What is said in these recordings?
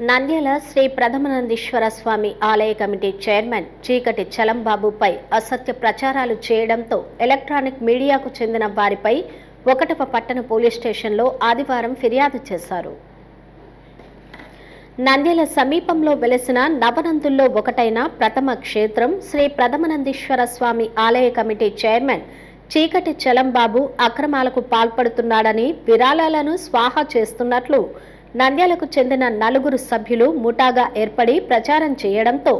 నంద్యాల శ్రీ ప్రథమానందేశ్వర స్వామి ఆలయ committee chairman చీకటి చలంబాబుపై అసత్య ప్రచారాలు చేయడంతో ఎలక్ట్రానిక్ మీడియాకు చెందిన వారిపై ఒకటవ పట్టణ పోలీస్ స్టేషన్లో ఆదివారం ఫిర్యాదు చేశారు. నంద్యాల సమీపంలో వెలసిన నవనందుల్లో ఒకటైన ప్రథమ క్షేత్రం శ్రీ ప్రథమానందేశ్వర స్వామి ఆలయ కమిటీ చైర్మన్ చీకటి చలంబాబు అక్రమాలకు పాల్పడుతున్నాడని విరాళాలను స్వాహా చేస్తున్నట్లు నంద్యాలకు చెందిన 4 సభ్యులు ముఠాగా ఏర్పడి ప్రచారం చేయడంతో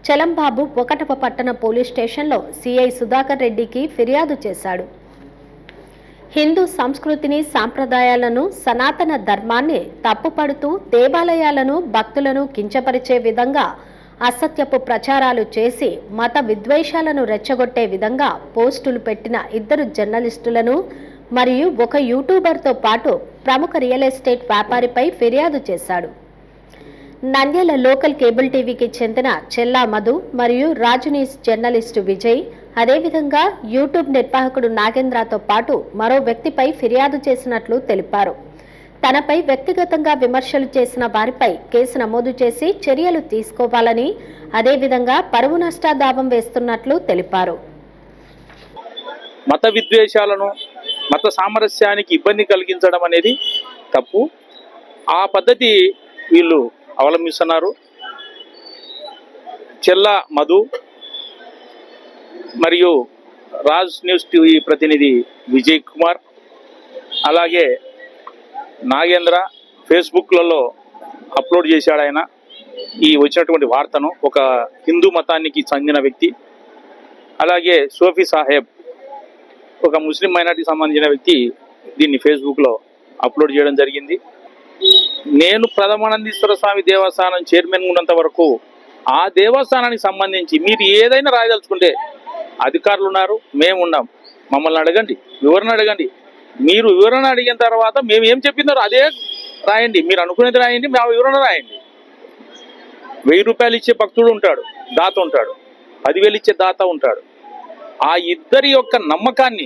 చలంబాబు ఒకటవ పట్టణ పోలీస్ స్టేషన్లో సిఐ సుధాకర్ రెడ్డికి ఫిర్యాదు చేశాడు. హిందూ సంస్కృతిని, సాంప్రదాయాలను, సనాతన ధర్మాన్ని తప్పుపడుతూ దేవాలయాలను, భక్తులను కించపరిచే విధంగా అసత్యపు ప్రచారాలు చేసి మత విద్వేషాలను రెచ్చగొట్టే విధంగా పోస్టులు పెట్టిన 2 జర్నలిస్టులను మరియు ఒక యూట్యూబర్తో పాటు ప్రముఖ రియల్ ఎస్టేట్ వ్యాపారిపై ఫిర్యాదు చేశాడు. నంద్యాల లోకల్ కేబుల్ టీవీకి చెందిన చెల్లా మధు మరియు రాజు న్యూస్ జర్నలిస్టు విజయ్, అదేవిధంగా యూట్యూబ్ నిర్వాహకుడు నాగేంద్రతో పాటు మరో వ్యక్తిపై ఫిర్యాదు చేసినట్లు తెలిపారు. తనపై వ్యక్తిగతంగా విమర్శలు చేసిన వారిపై కేసు నమోదు చేసి చర్యలు తీసుకోవాలని, అదేవిధంగా పరువు నష్ట దావం వేస్తున్నట్లు తెలిపారు. మత విద్వేషాలను, మత సామరస్యానికి ఇబ్బంది కలిగించడం అనేది తప్పు. ఆ పద్ధతి వీళ్ళు అవలంబిస్తున్నారు. చెల్లా మధు మరియు రాజ్ న్యూస్ టీవీ ప్రతినిధి విజయ్ కుమార్, అలాగే నాగేంద్ర ఫేస్బుక్లలో అప్లోడ్ చేశాడు. ఆయన ఈ వచ్చినటువంటి వార్తను ఒక హిందూ మతానికి చెందిన వ్యక్తి, అలాగే సోఫీ సాహెబ్ ఒక ముస్లిం మైనార్టీకి సంబంధించిన వ్యక్తి దీన్ని ఫేస్బుక్లో అప్లోడ్ చేయడం జరిగింది. నేను ప్రథమానందేశ్వర స్వామి దేవస్థానం చైర్మన్ ఉన్నంత వరకు ఆ దేవస్థానానికి సంబంధించి మీరు ఏదైనా రాయదలుచుకుంటే అధికారులు ఉన్నారు, మేము ఉన్నాం. మమ్మల్ని అడగండి, వివరణ అడగండి. మీరు వివరణ అడిగిన తర్వాత మేము ఏం చెప్పినారో అదే రాయండి. మీరు అనుకునేది రాయండి, మా వివరణ రాయండి. 1000 రూపాయలు ఇచ్చే భక్తుడు ఉంటాడు, దాత ఉంటాడు. 10,000 ఇచ్చే దాత ఉంటాడు. ఆ ఇద్దరి యొక్క నమ్మకాన్ని,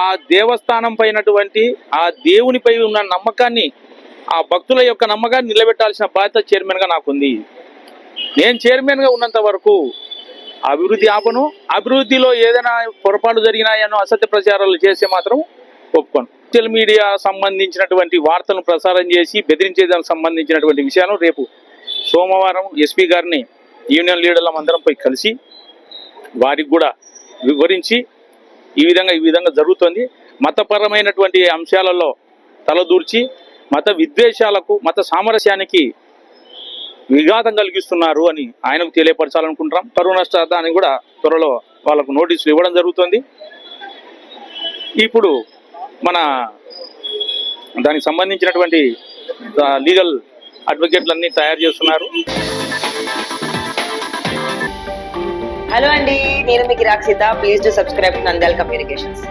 ఆ దేవస్థానం పైనటువంటి ఆ దేవునిపై ఉన్న నమ్మకాన్ని, ఆ భక్తుల యొక్క నమ్మకాన్ని నిలబెట్టాల్సిన బాధ్యత చైర్మన్గా నాకుంది. నేను చైర్మన్గా ఉన్నంత వరకు అభివృద్ధి ఆపను. అభివృద్ధిలో ఏదైనా పొరపాటు జరిగినాయనో అసత్య ప్రచారాలు చేస్తే మాత్రం ఒప్పుకోను. సోషల్ మీడియా సంబంధించినటువంటి వార్తలను ప్రసారం చేసి బెదిరించేదానికి సంబంధించినటువంటి విషయాలను రేపు సోమవారం ఎస్పీ గారిని యూనియన్ లీడర్ల అందరం పోయి కలిసి వారికి కూడా వివరించి ఈ విధంగా జరుగుతుంది. మతపరమైనటువంటి అంశాలలో తలదూర్చి మత విద్వేషాలకు, మత సామరస్యానికి విఘాతం కలిగిస్తున్నారు అని ఆయనకు తెలియపరచాలనుకుంటున్నాం. పరువు నష్టాన్ని కూడా త్వరలో వాళ్ళకు నోటీసులు ఇవ్వడం జరుగుతుంది. ఇప్పుడు మన దానికి సంబంధించినటువంటి లీగల్ అడ్వకేట్లన్నీ తయారు చేస్తున్నారు. హలో అండి, నేను మీకు Rakshitha. Please do subscribe to Nandyal communications.